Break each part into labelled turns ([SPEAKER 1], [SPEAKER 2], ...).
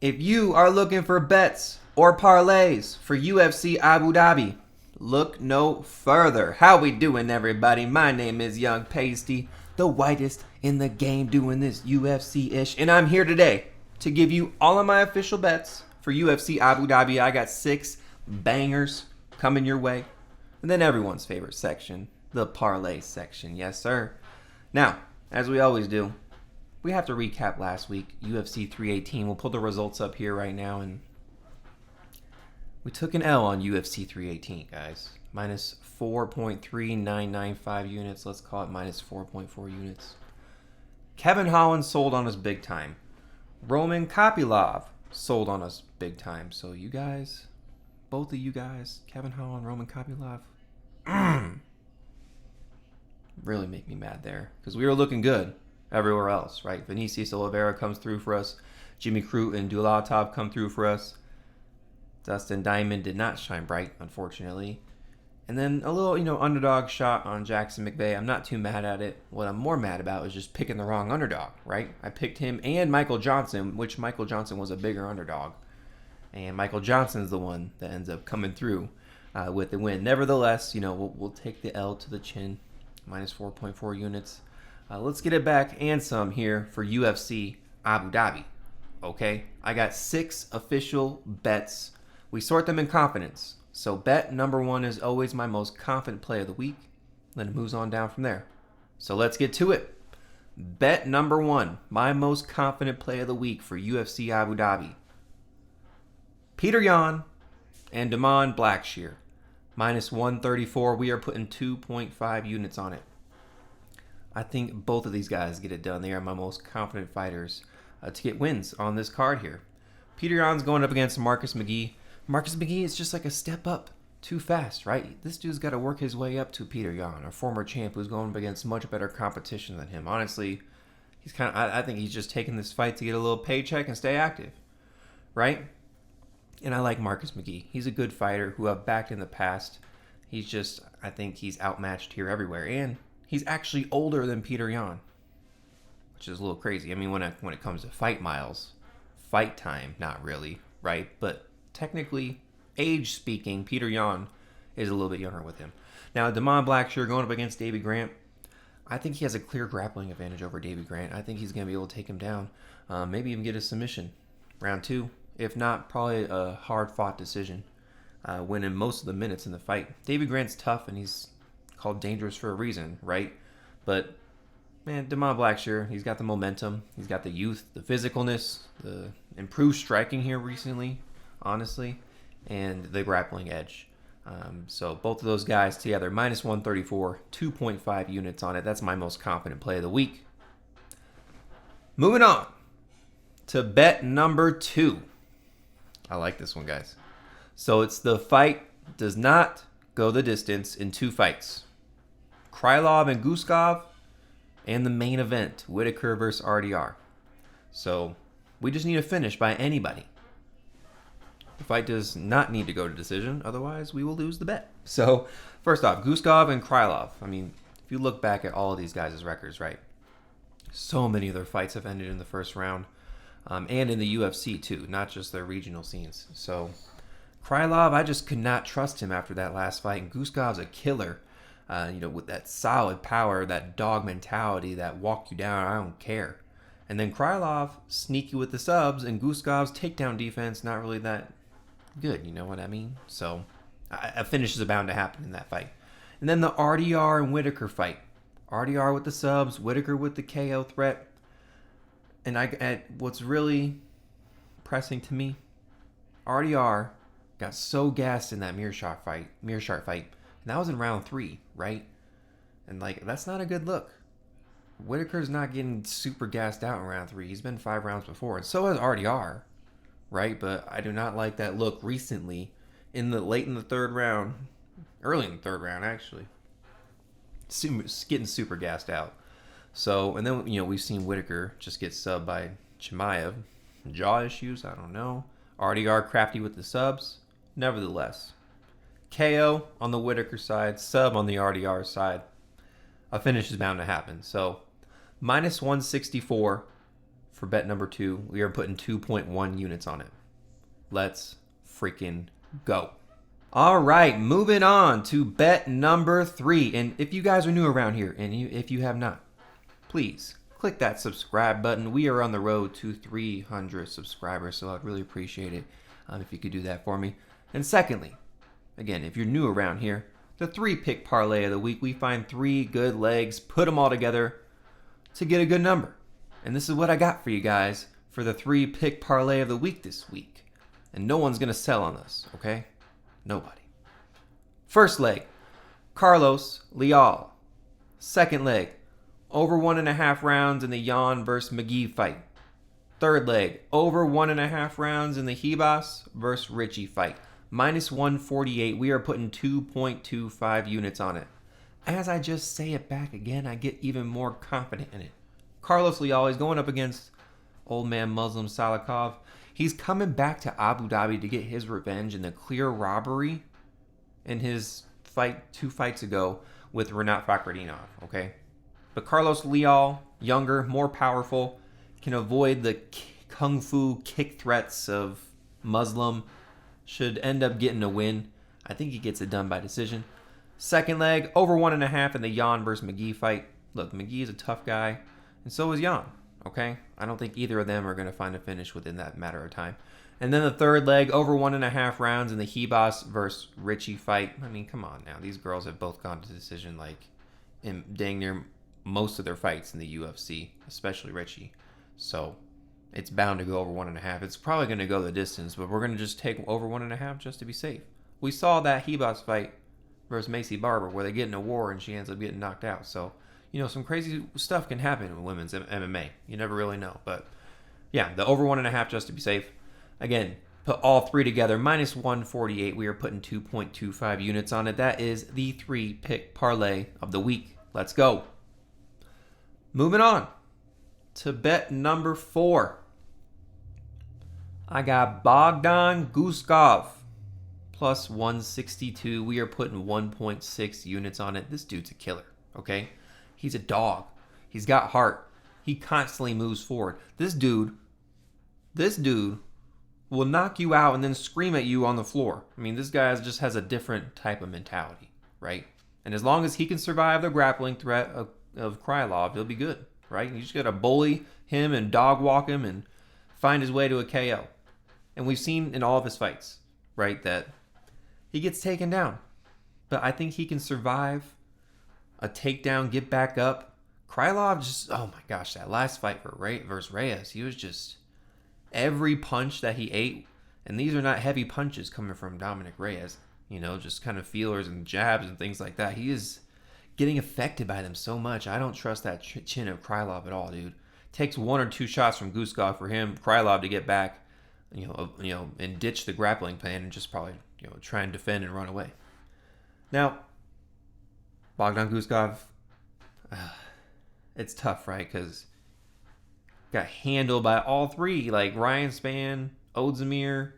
[SPEAKER 1] If you are looking for bets or parlays for UFC Abu Dhabi, look no further. How we doing, everybody? My name is Young Pasty, the whitest in the game doing this UFC-ish, and I'm here today to give you all of my official bets for UFC Abu Dhabi. I got 6 bangers coming your way. And then everyone's favorite section, the parlay section. Yes, sir. Now, as we always do, we have to recap last week, UFC 318. We'll pull the results up here right now, and we took an L on UFC 318, guys. Minus 4.3995 units. Let's call it minus 4.4 units. Kevin Holland sold on us big time. Roman Kopylov sold on us big time. So you guys, both of you guys, Kevin Holland, Roman Kopylov, really make me mad there. Because we were looking good everywhere else, right? Vinicius Oliveira comes through for us. Jimmy Crute and Dulatov come through for us. Dustin Diamond did not shine bright, unfortunately. And then a little, underdog shot on Jackson McVeigh. I'm not too mad at it. What I'm more mad about is just picking the wrong underdog, right? I picked him and Michael Johnson, which Michael Johnson was a bigger underdog. And Michael Johnson's the one that ends up coming through with the win. Nevertheless, we'll take the L to the chin. Minus 4.4 units. Let's get it back and some here for UFC Abu Dhabi. Okay? I got 6 official bets. We sort them in confidence. So bet number 1 is always my most confident play of the week. Then it moves on down from there. So let's get to it. Bet number 1, my most confident play of the week for UFC Abu Dhabi. Petr Yan and Damon Blackshear. Minus 134. We are putting 2.5 units on it. I think both of these guys get it done. They are my most confident fighters to get wins on this card here. Petr Yan's going up against Marcus McGhee. Marcus McGhee is just like a step up too fast, right? This dude's got to work his way up to Petr Yan, a former champ who's going up against much better competition than him. Honestly, he's I think he's just taking this fight to get a little paycheck and stay active, right? And I like Marcus McGhee. He's a good fighter who I've backed in the past. I think he's outmatched here everywhere. And he's actually older than Petr Yan, which is a little crazy. I mean, when it comes to fight miles, fight time, not really, right? But technically, age speaking, Petr Yan is a little bit younger with him. Now, Damon Blackshear going up against Davey Grant. I think he has a clear grappling advantage over Davey Grant. I think he's going to be able to take him down. Maybe even get a submission. Round 2. If not, probably a hard-fought decision. Winning most of the minutes in the fight. Davey Grant's tough, and he's called dangerous for a reason, right? But, man, Damon Blackshear, he's got the momentum. He's got the youth, the physicalness, the improved striking here recently, honestly, and the grappling edge. So both of those guys together, minus 134, 2.5 units on it. That's my most confident play of the week. Moving on to bet number 2. I like this one, guys. So it's the fight does not go the distance in 2 fights. Krylov and Guskov, and the main event, Whittaker versus RDR. So we just need a finish by anybody. The fight does not need to go to decision, otherwise we will lose the bet. So first off, Guskov and Krylov. I mean, if you look back at all of these guys' records, right? So many of their fights have ended in the first round. And in the UFC too, not just their regional scenes. So Krylov, I just could not trust him after that last fight. And Guskov's a killer, with that solid power, that dog mentality, that walk you down, I don't care. And then Krylov, sneaky with the subs, and Guskov's takedown defense, not really that good, you know what I mean? So a finish is bound to happen in that fight. And then the RDR and Whittaker fight. RDR with the subs, Whittaker with the KO threat. And what's really pressing to me, RDR got so gassed in that Mearshart fight, and that was in round 3, right? And that's not a good look. Whittaker's not getting super gassed out in round 3. He's been 5 rounds before, and so has RDR, right? But I do not like that look recently late in the 3rd round, early in the 3rd round actually. Getting super gassed out. So, and then, we've seen Whittaker just get subbed by Chimaev. Jaw issues, I don't know. RDR crafty with the subs. Nevertheless, KO on the Whittaker side, sub on the RDR side. A finish is bound to happen. So, minus 164 for bet number 2. We are putting 2.1 units on it. Let's freaking go. All right, moving on to bet number 3. And if you guys are new around here, and if you have not, please click that subscribe button. We are on the road to 300 subscribers, so I'd really appreciate it if you could do that for me. And secondly, again, if you're new around here, the 3-pick parlay of the week. We find 3 good legs, put them all together to get a good number. And this is what I got for you guys for the 3-pick parlay of the week this week. And no one's going to sell on us, okay? Nobody. First leg, Carlos Leal. Second leg, over 1.5 rounds in the Nguyen versus McGhee fight. Third leg, over 1.5 rounds in the Ribas versus Ricci fight. Minus 148. We are putting 2.25 units on it. As I just say it back again, I get even more confident in it. Carlos Leal is going up against old man Muslim Salikhov. He's coming back to Abu Dhabi to get his revenge in the clear robbery in his fight 2 fights ago with Reinier Fakhretdinov, okay? But Carlos Leal, younger, more powerful, can avoid the kung fu kick threats of Muslim, should end up getting a win. I think he gets it done by decision. Second leg, over 1.5 in the Nguyen versus McGhee fight. Look, McGhee is a tough guy, and so is Nguyen, okay? I don't think either of them are going to find a finish within that matter of time. And then the third leg, over 1.5 rounds in the Ribas versus Ricci fight. I mean, come on now. These girls have both gone to decision like in dang near most of their fights in the UFC, especially Ricci. So it's bound to go over 1.5. It's probably going to go the distance, but we're going to just take over 1.5 just to be safe. We saw that Ribas fight versus Macy Barber where they get in a war and she ends up getting knocked out. So, you know, some crazy stuff can happen in women's MMA. You never really know. But yeah, the over 1.5 just to be safe. Again, put all 3 together, minus 148. We are putting 2.25 units on it. That is the 3-pick parlay of the week. Let's go. Moving on to bet number 4. I got Bogdan Guskov plus 162. We are putting 1.6 units on it. This dude's a killer, okay? He's a dog. He's got heart. He constantly moves forward. This dude will knock you out and then scream at you on the floor. I mean, this guy just has a different type of mentality, right? And as long as he can survive the grappling threat of Krylov, he'll be good, right? You just got to bully him and dog walk him and find his way to a KO. And we've seen in all of his fights, right, that he gets taken down. But I think he can survive a takedown, get back up. Krylov just, oh my gosh, that last fight versus Reyes, he was just, every punch that he ate, and these are not heavy punches coming from Dominic Reyes, you know, just kind of feelers and jabs and things like that. He is getting affected by them so much. I don't trust that chin of Krylov at all, dude. Takes 1 or 2 shots from Guskov for him, Krylov, to get back, you know, and ditch the grappling plan and just probably, you know, try and defend and run away. Now, Bogdan Guskov, it's tough, right? Because got handled by all 3, like Ryan Spann, Ozdemir,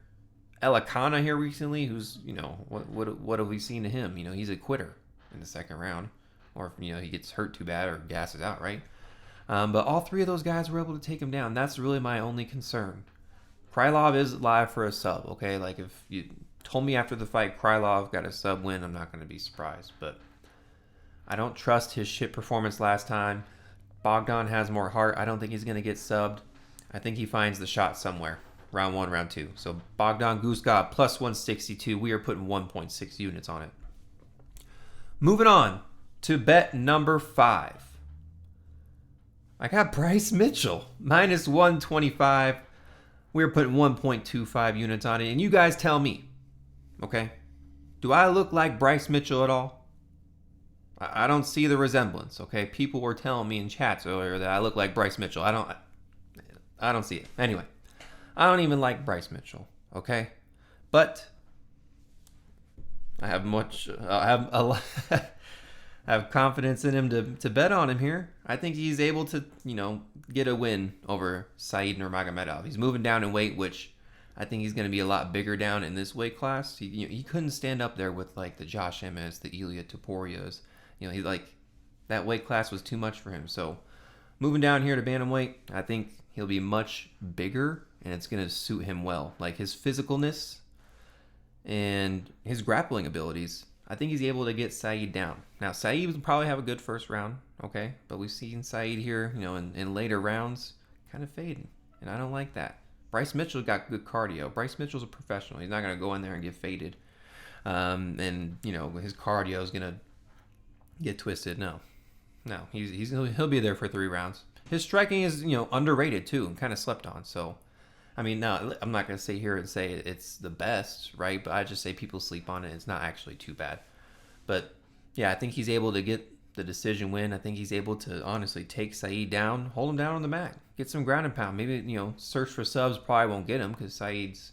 [SPEAKER 1] Elekana here recently, who's, you know, what have we seen to him? You know, he's a quitter in the second round, or if, you know, he gets hurt too bad or gasses out, right? But all 3 of those guys were able to take him down. That's really my only concern. Krylov is live for a sub, okay? Like, if you told me after the fight Krylov got a sub win, I'm not going to be surprised. But I don't trust his shit performance last time. Bogdan has more heart. I don't think he's going to get subbed. I think he finds the shot somewhere. Round 1, round 2. So Bogdan Guskov plus 162. We are putting 1.6 units on it. Moving on to bet number 5. I got Bryce Mitchell minus 125. We're putting 1.25 units on it. And you guys tell me, okay, do I look like Bryce Mitchell at all? I don't see the resemblance, okay? People were telling me in chats earlier that I look like Bryce Mitchell. I don't see it. Anyway, I don't even like Bryce Mitchell, okay? But I have I have confidence in him to bet on him here. I think he's able to, you know, get a win over Said Nurmagomedov. He's moving down in weight, which I think he's going to be a lot bigger down in this weight class. He couldn't stand up there with like the Josh Emmets, the Ilia Toporias. You know, he like that weight class was too much for him. So moving down here to bantamweight, I think He'll be much bigger, and it's going to suit him well. Like his physicalness and his grappling abilities, I think he's able to get Saeed down. Now, Saeed will probably have a good first round, okay? But we've seen Saeed here, in later rounds, kind of fading, and I don't like that. Bryce Mitchell got good cardio. Bryce Mitchell's a professional. He's not going to go in there and get faded. His cardio is going to get twisted. No, he'll be there for 3 rounds. His striking is, underrated too and kind of slept on. So, no, I'm not going to sit here and say it's the best, right? But I just say people sleep on it. It's not actually too bad. But, yeah, I think he's able to get the decision win. I think he's able to honestly take Saeed down, hold him down on the mat, get some ground and pound. Maybe, search for subs probably won't get him because Saeed's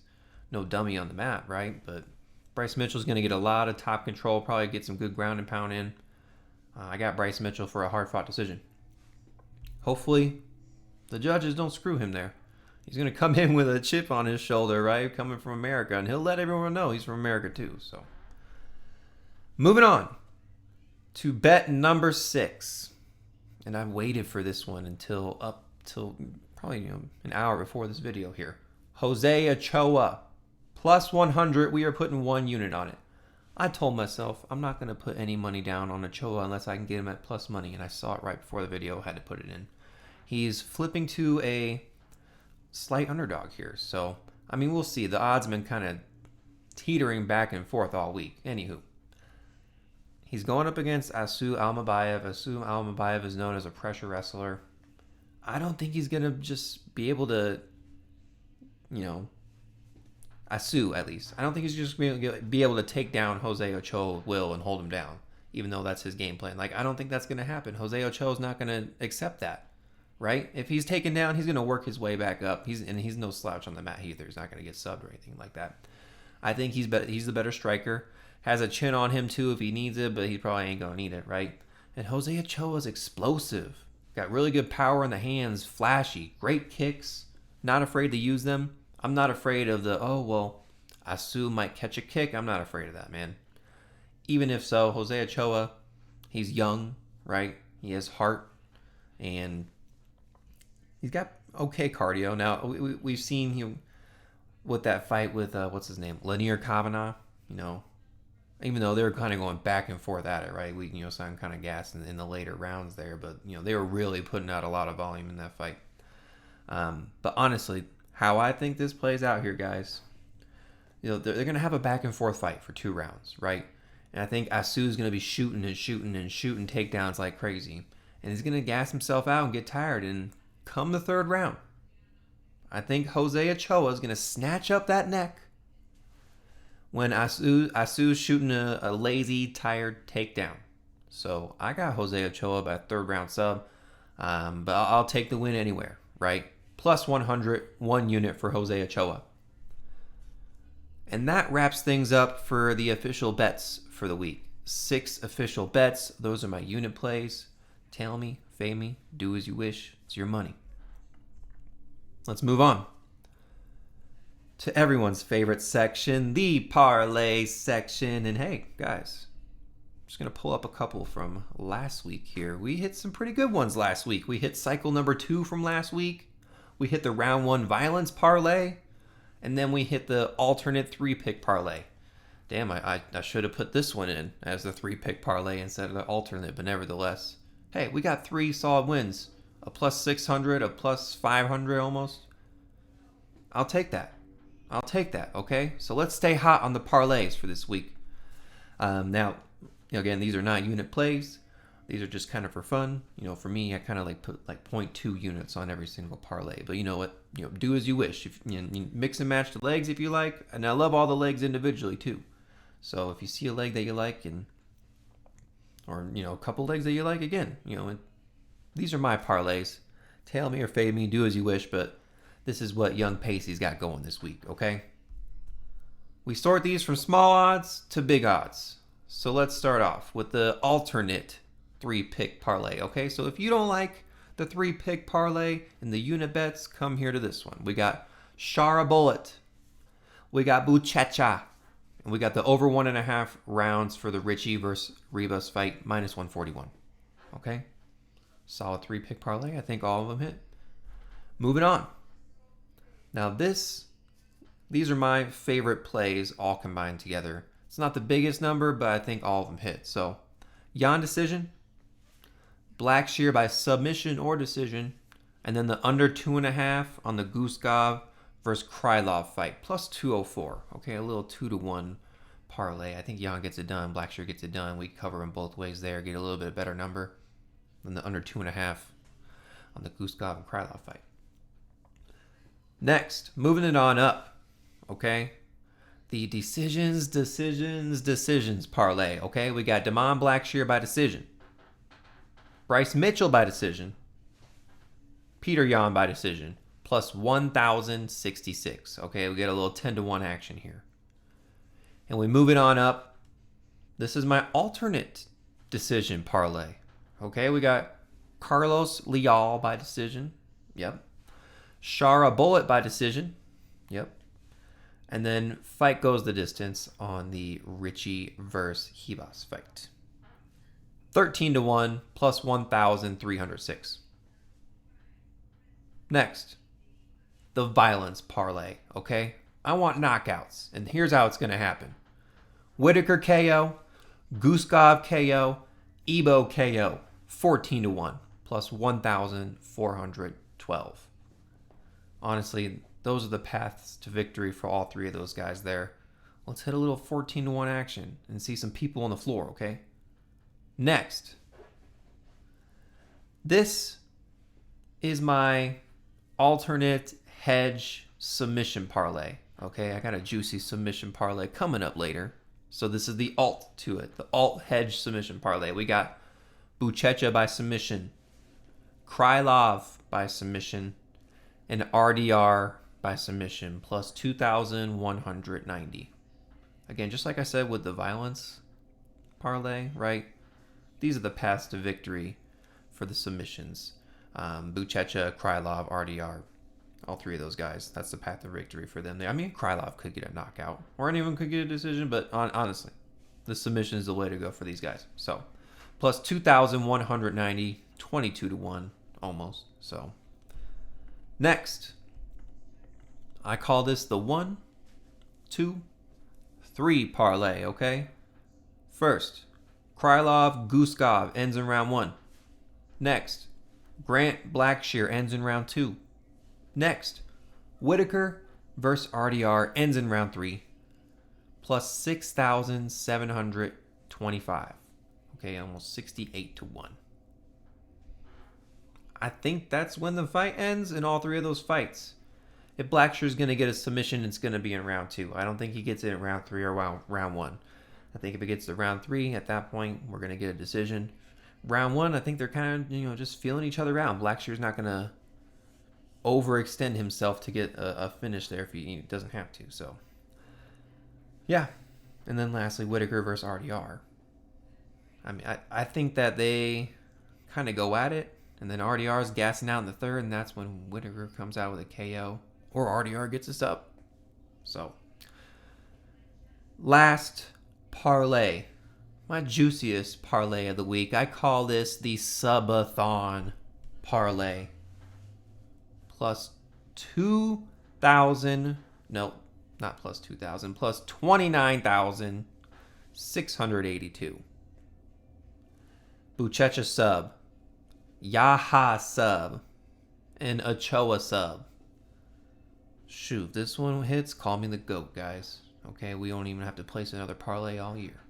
[SPEAKER 1] no dummy on the mat, right? But Bryce Mitchell's going to get a lot of top control, probably get some good ground and pound in. I got Bryce Mitchell for a hard-fought decision. Hopefully, the judges don't screw him there. He's going to come in with a chip on his shoulder, right? Coming from America, and he'll let everyone know he's from America too. So, moving on to bet number 6. And I waited for this one until probably an hour before this video here. Jose Ochoa, plus 100. We are putting 1 unit on it. I told myself I'm not going to put any money down on Ochoa unless I can get him at plus money, and I saw it right before the video. Had to put it in. He's flipping to a slight underdog here, so we'll see. The odds have been kind of teetering back and forth all week. Anywho, he's going up against Almabayev. Almabayev is known as a pressure wrestler. I don't think he's going to just be able to, at least. I don't think he's just going to be able to take down Jose Ochoa with will and hold him down, even though that's his game plan. I don't think that's going to happen. Jose Ochoa is not going to accept that, right? If he's taken down, he's going to work his way back up. He's no slouch on the mat either. He's not going to get subbed or anything like that. I think he's the better striker. Has a chin on him too if he needs it, but he probably ain't going to need it, right? And Jose Ochoa is explosive. Got really good power in the hands, flashy, great kicks, not afraid to use them. I'm not afraid of Asu might catch a kick. I'm not afraid of that, man. Even if so, Jose Ochoa, he's young, right? He has heart, and he's got okay cardio. Now, we've seen him with that fight with, what's his name? Leal Kavanagh, even though they were kind of going back and forth at it, right? We, saw him kind of gassed in the later rounds there, but, they were really putting out a lot of volume in that fight. But honestly, how I think this plays out here, guys, they're going to have a back and forth fight for 2 rounds, right? And I think Asu's going to be shooting takedowns like crazy. And he's going to gas himself out and get tired. And come the 3rd round, I think Jose Ochoa is going to snatch up that neck when Asu's shooting a lazy, tired takedown. So I got Jose Ochoa by 3rd round sub. But I'll take the win anywhere, right? Plus 100, 1 unit for Jose Ochoa. And that wraps things up for the official bets for the week. 6 official bets. Those are my unit plays. Tell me, fade me, do as you wish. It's your money. Let's move on to everyone's favorite section, the parlay section. And hey, guys, I'm just going to pull up a couple from last week here. We hit some pretty good ones last week. We hit cycle number 2 from last week. We hit the round 1 violence parlay. And then we hit the alternate 3-pick parlay. Damn, I should have put this one in as the 3-pick parlay instead of the alternate. But nevertheless, hey, we got 3 solid wins. A plus 600, a plus 500 almost. I'll take that, okay? So let's stay hot on the parlays for this week. Now, again, these are not unit plays. These are just kind of for fun. For me, I kind of put 0.2 units on every single parlay. But you know what? Do as you wish. If you mix and match the legs if you like. And I love all the legs individually too. So if you see a leg that you like or a couple legs that you like, again, these are my parlays. Tail me or fade me, do as you wish. But this is what young Pacey's got going this week, okay? We sort these from small odds to big odds. So let's start off with the alternate 3-pick parlay, okay? So if you don't like the 3-pick parlay and the unit bets, come here to this one. We got Sharabutdin, we got Buchecha, and we got the over 1.5 rounds for the Ricci versus Ribas fight, minus 141, okay? Solid 3-pick parlay. I think all of them hit. Moving on. Now these are my favorite plays all combined together. It's not the biggest number, but I think all of them hit. So, Yan decision, Blackshear by submission or decision, and then the under 2.5 on the Guskov versus Krylov fight, plus 204. Okay, a little 2-1 parlay. I think Yan gets it done, Blackshear gets it done. We cover them both ways there, get a little bit better number than the under 2.5 on the Guskov and Krylov fight. Next, moving it on up. Okay, the decisions parlay. Okay, we got Damon Blackshear by decision, Bryce Mitchell by decision, Petr Yan by decision, plus 1,066. Okay, we get a little 10-1 action here. And we move it on up. This is my alternate decision parlay. Okay, we got Carlos Leal by decision. Yep. Sharabutdin by decision. Yep. And then fight goes the distance on the Ricci versus Ribas fight. 13-1 plus 1,306. Next, the violence parlay, okay? I want knockouts, and here's how it's going to happen. Whittaker KO, Guskov KO, Ebo KO, 14-1 plus 1,412. Honestly, those are the paths to victory for all three of those guys there. Let's hit a little 14-1 action and see some people on the floor, okay? Next. This is my alternate hedge submission parlay, okay? I got a juicy submission parlay coming up later. So this is the alt to it, the alt hedge submission parlay. We got Buchecha by submission, Krylov by submission, and RDR by submission, plus 2,190. Again, just like I said with the violence parlay, right? These are the paths to victory for the submissions. Buchecha, Krylov, RDR, all three of those guys. That's the path to victory for them. I mean, Krylov could get a knockout, or anyone could get a decision, but honestly, the submission is the way to go for these guys. So, plus 2,190, 22-1, almost. So, next, I call this the 1, 2, 3 parlay, okay? First, Krylov, Guskov ends in round 1. Next, Grant Blackshear ends in round 2. Next, Whittaker versus RDR ends in round 3. Plus 6,725. Okay, almost 68-1. I think that's when the fight ends in all three of those fights. If Blackshear's going to get a submission, it's going to be in round 2. I don't think he gets it in round 3 or round 1. I think if it gets to round 3, at that point, we're going to get a decision. Round 1, I think they're kind of, just feeling each other out. Blackshear's not going to overextend himself to get a finish there if he doesn't have to. So, yeah. And then lastly, Whittaker versus RDR. I mean, I think that they kind of go at it, and then RDR's gassing out in the third, and that's when Whittaker comes out with a KO, or RDR gets us up. So, last parlay, my juiciest parlay of the week. I call this the subathon parlay. Plus 2,000, no, not plus 2,000, plus 29,682. Buchecha sub, Yahya sub, and Ochoa sub. Shoot, this one hits, call me the GOAT, guys. Okay, we don't even have to place another parlay all year.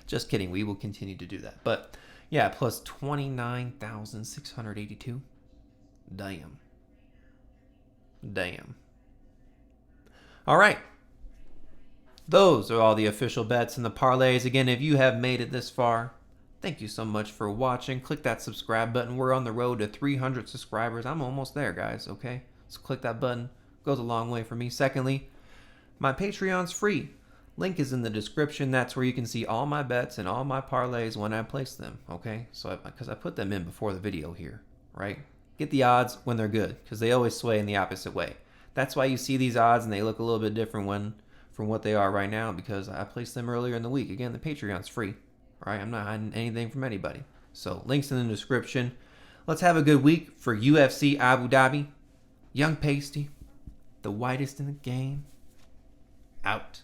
[SPEAKER 1] Just kidding, we will continue to do that. But, yeah, plus 29,682. Damn. All right. Those are all the official bets and the parlays. Again, if you have made it this far, thank you so much for watching. Click that subscribe button. We're on the road to 300 subscribers. I'm almost there, guys, okay? So click that button. It goes a long way for me. Secondly, my Patreon's free. Link is in the description. That's where you can see all my bets and all my parlays when I place them, okay? So, because I put them in before the video here, right? Get the odds when they're good, because they always sway in the opposite way. That's why you see these odds and they look a little bit different from what they are right now, because I placed them earlier in the week. Again, the Patreon's free, right? I'm not hiding anything from anybody. So links in the description. Let's have a good week for UFC Abu Dhabi. Young Pasty, the whitest in the game, out.